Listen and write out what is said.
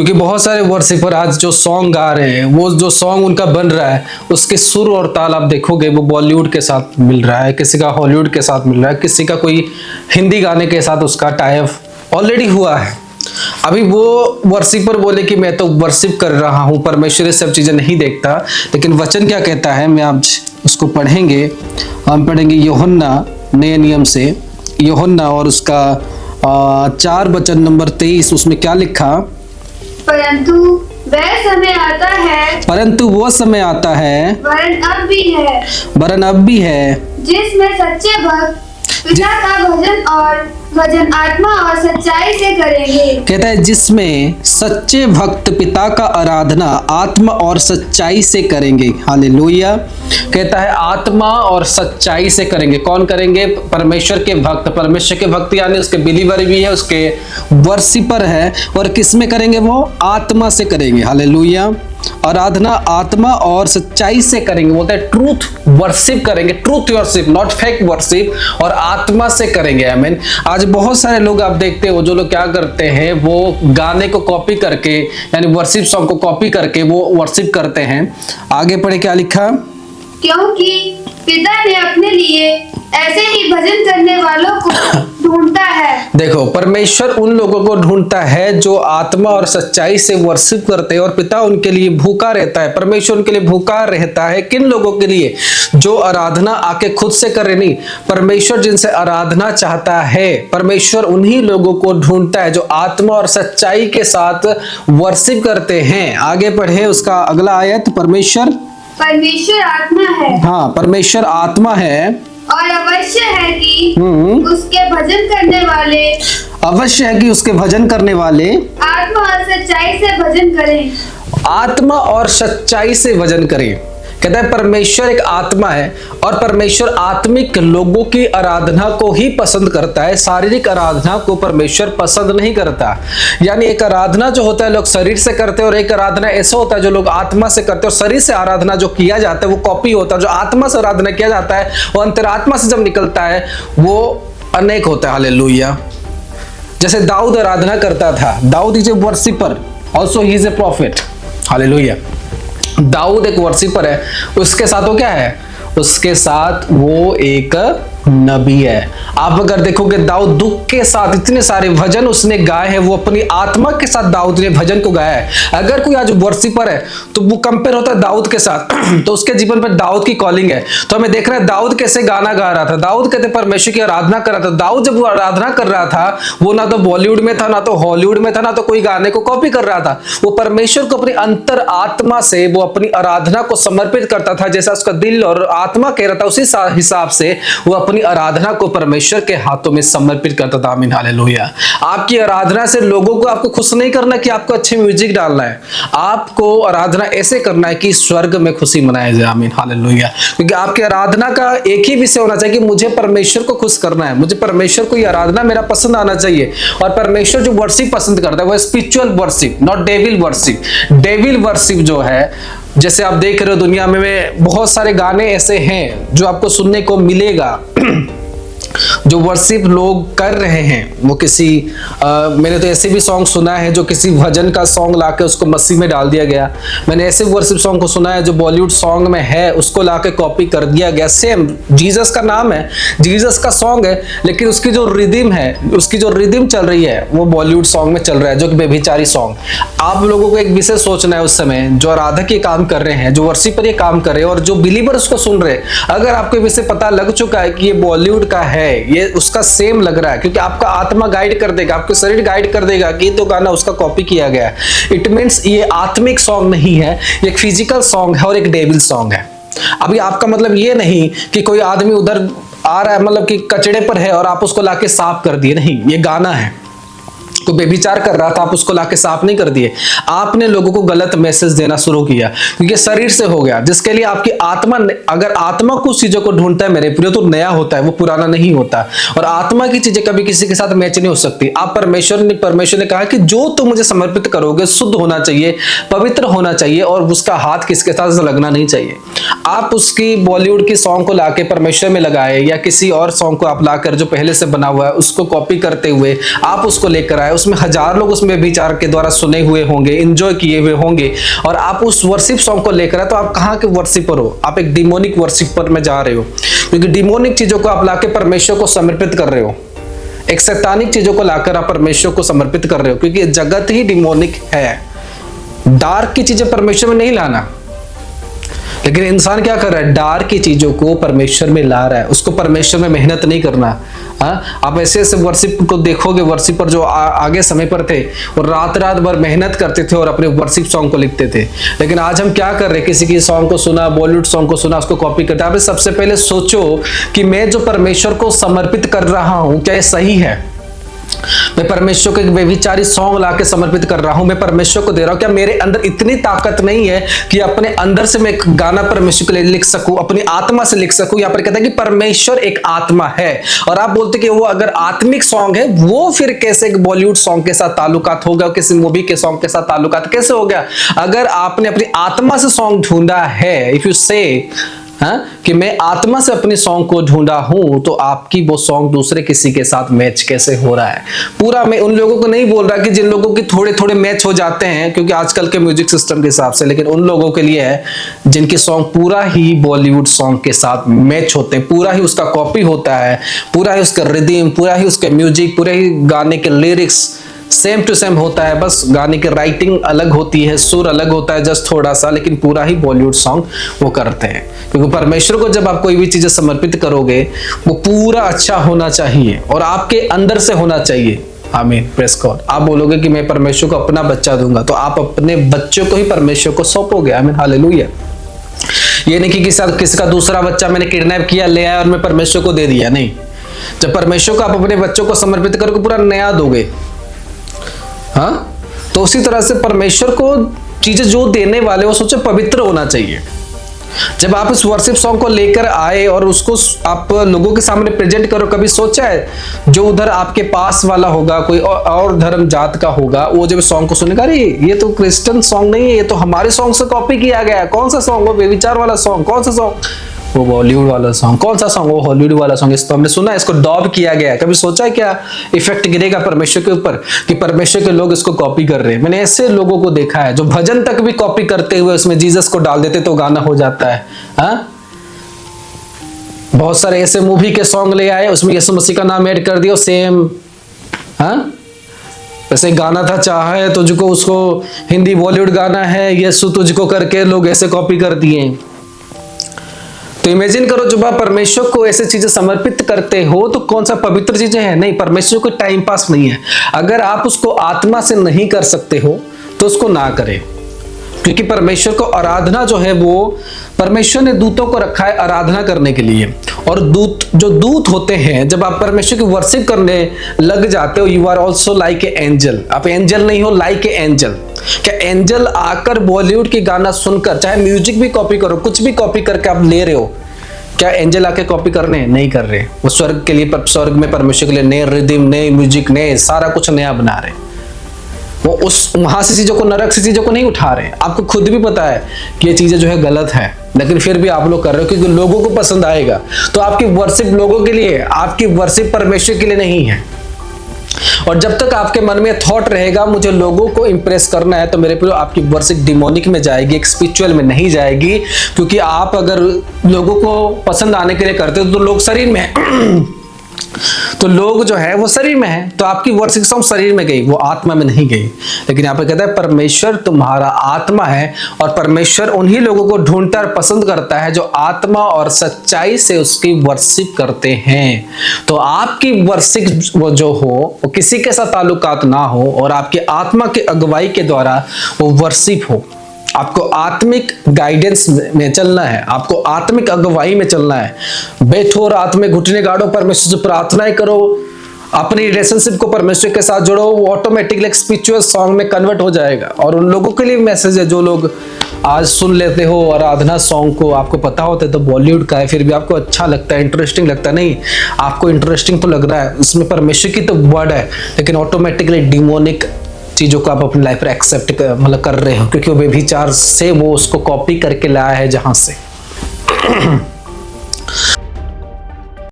क्योंकि बहुत सारे वर्शिपर आज जो सॉन्ग गा रहे हैं, वो जो सॉन्ग उनका बन रहा है उसके सुर और ताल आप देखोगे वो बॉलीवुड के साथ मिल रहा है, किसी का हॉलीवुड के साथ मिल रहा है, किसी का कोई हिंदी गाने के साथ उसका टाइप ऑलरेडी हुआ है। अभी वो वर्शिपर बोले कि मैं तो वर्शिप कर रहा हूँ, परमेश्वर ये सब चीजें नहीं देखता, लेकिन वचन क्या कहता है मैं आज उसको पढ़ेंगे। हम पढ़ेंगे यूहन्ना नए नियम से, यूहन्ना और उसका 4 वचन नंबर 23, उसमें क्या लिखा? परंतु वो समय आता है वरन अब भी है जिसमें सच्चे भक्त पिता का भजन आत्मा और सच्चाई से करेंगे। कहता है जिसमें सच्चे भक्त पिता का आराधना आत्मा और सच्चाई से करेंगे। हालेलुया। कहता है आत्मा और सच्चाई से करेंगे। कौन करेंगे? परमेश्वर के भक्त। परमेश्वर के भक्त यानी उसके बिलीवर भी है, उसके वर्शिपर है। और किस में करेंगे? वो आत्मा से करेंगे। हालेलुया। आराधना आत्मा और सच्चाई से करेंगे। बोलते हैं ट्रूथ वर्शिप करेंगे, truth worship, not fake worship, और आत्मा से करेंगे। आमीन। आज बहुत सारे लोग आप देखते हो जो लोग क्या करते हैं, वो गाने को कॉपी करके यानी वर्शिप सॉन्ग को कॉपी करके वो वर्शिप करते हैं। आगे पढ़े क्या लिखा? क्योंकि पिता ने अपने लिए ऐसे ही भजन करने वालों को ढूंढता है। देखो, परमेश्वर उन लोगों को ढूंढता है जो आत्मा और सच्चाई से वर्शिप करते हैं, और पिता उनके लिए भूखा रहता है। परमेश्वर उनके लिए भूखा रहता है। किन लोगों के लिए? जो आराधना आके खुद से करे नहीं, परमेश्वर जिनसे आराधना चाहता है, परमेश्वर उन्हीं लोगों को ढूंढता है जो आत्मा और सच्चाई के साथ वर्शिप करते हैं। आगे पढ़े उसका अगला आयत। परमेश्वर आत्मा है। हाँ, परमेश्वर आत्मा है और अवश्य है कि उसके भजन करने वाले आत्मा और सच्चाई से भजन करें। आत्मा और सच्चाई से भजन करें। कहता है परमेश्वर एक आत्मा है और परमेश्वर आत्मिक लोगों की आराधना को ही पसंद करता है। शारीरिक आराधना को परमेश्वर पसंद नहीं करता। यानी एक आराधना जो होता है लोग शरीर से करते हैं, और एक आराधना ऐसा होता है जो लोग आत्मा से करते हैं। और शरीर से आराधना जो किया जाता है वो कॉपी होता है, जो आत्मा से आराधना किया जाता है वो अंतरात्मा से जब निकलता है वो अनेक होता है। हालेलुया। जैसे दाऊद आराधना करता था। दाऊद is a worshipper, also he is a prophet. Hallelujah. दाऊद एक वर्शिपर है, उसके साथ वो क्या है? उसके साथ वो एक नबी है। आप अगर देखोगे दाऊद दुख के साथ इतने सारे भजन उसने गाए हैं, वो अपनी आत्मा के साथ दाऊद ने भजन को गाया है। अगर कोई आज वर्शिपर है तो वो कंपेयर होता है दाऊद के साथ तो उसके जीवन पर दाऊद की कॉलिंग है। तो हमें देख रहा है दाऊद कैसे गाना गा रहा था। दाऊद कहते परमेश्वर की आराधना कर रहा था। दाऊद जब वो आराधना कर रहा था वो ना तो बॉलीवुड में था, ना तो हॉलीवुड में था, ना तो कोई गाने को कॉपी कर रहा था। वो परमेश्वर को अपनी अंतर आत्मा से वो अपनी आराधना को समर्पित करता था। जैसा उसका दिल और आत्मा कह रहा था उसी हिसाब से वो अपनी आराधना को परमेश्वर के हाथों में समर्पित करता था। आमीन। हालेलुया। आपकी आराधना से लोगों को आपको खुश नहीं करना कि आपको अच्छे म्यूजिक डालना है। आपको आराधना ऐसे करना है कि स्वर्ग में खुशी मनाया जाए। आमीन। हालेलुया। क्योंकि आपकी आराधना का एक ही विषय होना चाहिए कि मुझे परमेश्वर को खुश करना है, मुझे परमेश्वर को ये आराधना मेरा पसंद आना चाहिए। और परमेश्वर जो वर्शिप पसंद करता है वो spiritual worship, not devil worship. Devil worship जो है, जैसे आप देख रहे हो दुनिया में बहुत सारे गाने ऐसे हैं जो आपको सुनने को मिलेगा जो वर्शिप लोग कर रहे हैं। वो किसी मैंने तो ऐसे भी सॉन्ग सुना है जो किसी भजन का सॉन्ग लाके उसको मसीह में डाल दिया गया। मैंने ऐसे वर्शिप सॉन्ग को सुना है जो बॉलीवुड सॉन्ग में है उसको लाके कॉपी कर दिया गया। सेम जीसस का नाम है, जीसस का सॉन्ग है, लेकिन उसकी जो रिदम है, उसकी जो रिदम चल रही है वो बॉलीवुड सॉन्ग में चल रहा है, जो कि बेभिचारी सॉन्ग। आप लोगों को एक विषय सोचना है उस समय जो आराधक ये काम कर रहे हैं, जो वर्शिपर ये काम कर रहे हैं और जो बिलीवर उसको सुन रहे हैं। अगर आपको ये विषय पता लग चुका है कि ये बॉलीवुड का है, ये उसका सेम लग रहा है, क्योंकि आपका आत्मा गाइड कर देगा, आपके शरीर गाइड कर देगा कि ये तो गाना उसका कॉपी किया गया है। इट मींस ये आत्मिक सॉन्ग नहीं है, ये एक फिजिकल सॉन्ग है और एक डेविल सॉन्ग है। अभी आपका मतलब ये नहीं कि कोई आदमी उधर आ रहा है, मतलब कि कचड़े पर है और आप उसको लाके साफ कर दिए, नहीं, ये गाना है। तो बेविचार कर रहा था, आप उसको लाके साफ नहीं कर दिए, आपने लोगों को गलत मैसेज देना शुरू किया, क्योंकि शरीर से हो गया। जिसके लिए आपकी आत्मा, अगर आत्मा कुछ चीजों को ढूंढता है मेरे प्रिय, तो नया होता है, वो पुराना नहीं होता। और आत्मा की चीजें कभी किसी के साथ मैच नहीं हो सकती। आप परमेश्वर ने कहा कि जो तुम मुझे समर्पित करोगे शुद्ध होना चाहिए, पवित्र होना चाहिए, और उसका हाथ किसके साथ लगना नहीं चाहिए। आप उसकी बॉलीवुड की सॉन्ग को लाके परमेश्वर में लगाए, या किसी और सॉन्ग को आप लाकर जो पहले से बना हुआ है उसको कॉपी करते हुए आप उसको लेकर आए, उसमें हजार लोग उसमें व्यभिचार के द्वारा सुने हुए होंगे, एंजॉय किए हुए होंगे, और आप उस वर्शिप सॉन्ग को लेकर आए, तो आप कहाँ के वर्शिपर हो? आप एक डिमोनिक वर्शिपर में जा रहे हो, क्योंकि डिमोनिक चीजों को आप लाके परमेश्वर को समर्पित कर रहे हो। एक शैतानिक चीजों को लाकर आप परमेश्वर को समर्पित कर रहे हो, क्योंकि जगत ही डिमोनिक है। डार्क की चीजें परमेश्वर में नहीं लाना, लेकिन इंसान क्या कर रहा है? डार्क की चीजों को परमेश्वर में ला रहा है, उसको परमेश्वर में मेहनत नहीं करना। आप ऐसे ऐसे वर्शिप को देखोगे, वर्शिपर जो आगे समय पर थे और रात रात भर मेहनत करते थे और अपने वर्शिप सॉन्ग को लिखते थे। लेकिन आज हम क्या कर रहे हैं? किसी की सॉन्ग को सुना, बॉलीवुड सॉन्ग को सुना, उसको कॉपी करते हैं। आप सबसे पहले सोचो कि मैं जो परमेश्वर को समर्पित कर रहा हूं, क्या ये सही है? मैं परमेश्वर को एक व्यभिचारी सॉन्ग लाके समर्पित कर रहा हूं, मैं परमेश्वर को दे रहा हूं। क्या मेरे अंदर इतनी ताकत नहीं है कि अपने अंदर से मैं एक गाना परमेश्वर के लिए लिख सकूं, अपनी आत्मा से लिख सकूं? यहाँ पर कहता है कि परमेश्वर एक आत्मा है, और आप बोलते कि वो अगर आत्मिक सॉन्ग है, वो फिर कैसे एक बॉलीवुड सॉन्ग के साथ ताल्लुकात हो गया, किसी मूवी के सॉन्ग के साथ ताल्लुकात कैसे हो गया? अगर आपने अपनी आत्मा से सॉन्ग ढूंढा है, इफ यू से कि मैं आत्मा से अपनी सॉन्ग को ढूंढा हूं, तो आपकी वो सॉन्ग दूसरे किसी के साथ मैच कैसे हो रहा है? पूरा मैं उन लोगों को नहीं बोल रहा कि जिन लोगों की थोड़े थोड़े मैच हो जाते हैं, क्योंकि आजकल के म्यूजिक सिस्टम के हिसाब से, लेकिन उन लोगों के लिए है जिनकी सॉन्ग पूरा ही बॉलीवुड सॉन्ग के साथ मैच होते हैं, पूरा ही उसका कॉपी होता है, पूरा ही उसका रिदम, पूरा ही उसका म्यूजिक, पूरे ही गाने के लिरिक्स सेम टू सेम होता है। बस गाने की राइटिंग अलग होती है, सुर अलग होता है जस्ट थोड़ा सा, लेकिन पूरा ही बॉलीवुड सॉन्ग वो करते हैं। क्योंकि परमेश्वर को जब आप कोई भी चीजें समर्पित करोगे, वो पूरा अच्छा होना चाहिए और आपके अंदर से होना चाहिए। आमीन, प्रेज गॉड। आप बोलोगे कि मैं परमेश्वर को अपना बच्चा दूंगा, तो आप अपने बच्चों को ही परमेश्वर को सौंपोगे। आमीन, हालेलुया। ये नहीं कि किसी का दूसरा बच्चा मैंने किडनैप किया, ले आया और मैं परमेश्वर को दे दिया। नहीं, जब परमेश्वर को आप अपने बच्चों को समर्पित करोगे, पूरा नया दोगे। तो उसी तरह से परमेश्वर को चीजें जो देने वाले, वो सोचो पवित्र होना चाहिए। जब आप इस वर्शिप सॉन्ग को लेकर आए और उसको आप लोगों के सामने प्रेजेंट करो, कभी सोचा है जो उधर आपके पास वाला होगा, कोई और धर्म जात का होगा, वो जब सॉन्ग को सुनेगा, अरे ये तो क्रिश्चियन सॉन्ग नहीं है, ये तो हमारे सॉन्ग से कॉपी किया गया है। कौन सा सॉन्ग? वो बेविचार वाला सॉन्ग। कौन सा सॉन्ग? वो बॉलीवुड वाला सॉन्ग। कौन सा सॉन्ग? वो हॉलीवुड वाला सॉन्ग। इस तो हमने सुना, इसको डॉब किया गया है। कभी सोचा है क्या इफेक्ट गिरेगा परमेश्वर के ऊपर कि परमेश्वर के लोग इसको कॉपी कर रहे हैं? मैंने ऐसे लोगों को देखा है जो भजन तक भी कॉपी करते हुए उसमें जीसस को डाल देते तो गाना हो जाता है। बहुत सारे ऐसे मूवी के सॉन्ग ले आए, उसमें यीशु मसीह का नाम ऐड कर दिया सेम। वैसे गाना था चाहे तुझको, उसको हिंदी बॉलीवुड गाना है यीशु तुझको करके लोग ऐसे कॉपी कर दिए। तो इमेजिन करो, जब आप परमेश्वर को ऐसे चीजें समर्पित करते हो तो कौन सा पवित्र चीजें हैं? नहीं, परमेश्वर को टाइम पास नहीं है। अगर आप उसको आत्मा से नहीं कर सकते हो तो उसको ना करें, क्योंकि परमेश्वर को आराधना जो है वो परमेश्वर ने दूतों को रखा है आराधना करने के लिए। और दूत होते हैं, जब आप परमेश्वर की वर्शिप करने लग जाते हो, you are also like a angel. आप एंजल नहीं हो, लाइक ए एंजल। क्या एंजल आकर बॉलीवुड की गाना सुनकर, चाहे म्यूजिक भी कॉपी करो, कुछ भी कॉपी करके आप ले रहे हो, क्या एंजल आके कॉपी कर रहे हैं? नहीं कर रहे। वो स्वर्ग के लिए, स्वर्ग में परमेश्वर के लिए नए रिदम, नए म्यूजिक, नए सारा कुछ नया बना रहे। वो उस वहां से चीजों को, नरक से चीजों को नहीं उठा रहे। आपको खुद भी पता है कि ये चीजें जो है गलत है, लेकिन फिर भी आप लोग कर रहे हो क्योंकि लोगों को पसंद आएगा। तो आपकी वर्शिप लोगों के लिए, आपकी वर्शिप परमेश्वर के लिए नहीं है। और जब तक आपके मन में थॉट रहेगा मुझे लोगों को इंप्रेस करना है, तो मेरे प्रियो आपकी वर्शिप डिमोनिक में जाएगी, एक स्पिरिचुअल में नहीं जाएगी। क्योंकि आप अगर लोगों को पसंद आने के लिए करते हो तो लोग शरीर में तो लोग जो है वो शरीर में है, तो आपकी वर्शिप सॉन्ग शरीर में गई, वो आत्मा में नहीं गई। लेकिन यहाँ पे कहता है परमेश्वर तुम्हारा आत्मा है, और परमेश्वर उन्हीं लोगों को ढूंढता और पसंद करता है जो आत्मा और सच्चाई से उसकी वर्शिप करते हैं। तो आपकी वर्शिप वो जो हो वो किसी के साथ ताल्लुकात ना हो, और आपकी आत्मा के अगुवाई के द्वारा वो वर्शिप हो। आपको आत्मिक गाइडेंस में चलना है, आपको आत्मिक अगुवाई में चलना है। बैठो और रात में घुटने गाड़ो, परमेश्वर से प्रार्थनाएं करो, अपनी रिलेशनशिप को परमेश्वर के साथ जोड़ो, वो ऑटोमेटिकली एक स्पिरिचुअल सॉन्ग में कन्वर्ट हो जाएगा। और उन लोगों के लिए मैसेज है जो लोग आज सुन लेते हो आराधना सॉन्ग को, आपको पता होता है तो बॉलीवुड का है, फिर भी आपको अच्छा लगता है, इंटरेस्टिंग लगता है। नहीं, आपको इंटरेस्टिंग तो लग रहा है, उसमें परमेश्वर की तो वर्ड है, लेकिन ऑटोमेटिकली डिमोनिक चीजों को आप अपनी लाइफ में एक्सेप्ट कर रहे हो, क्योंकि वो व्यभिचार से वो उसको कॉपी करके लाया है जहां से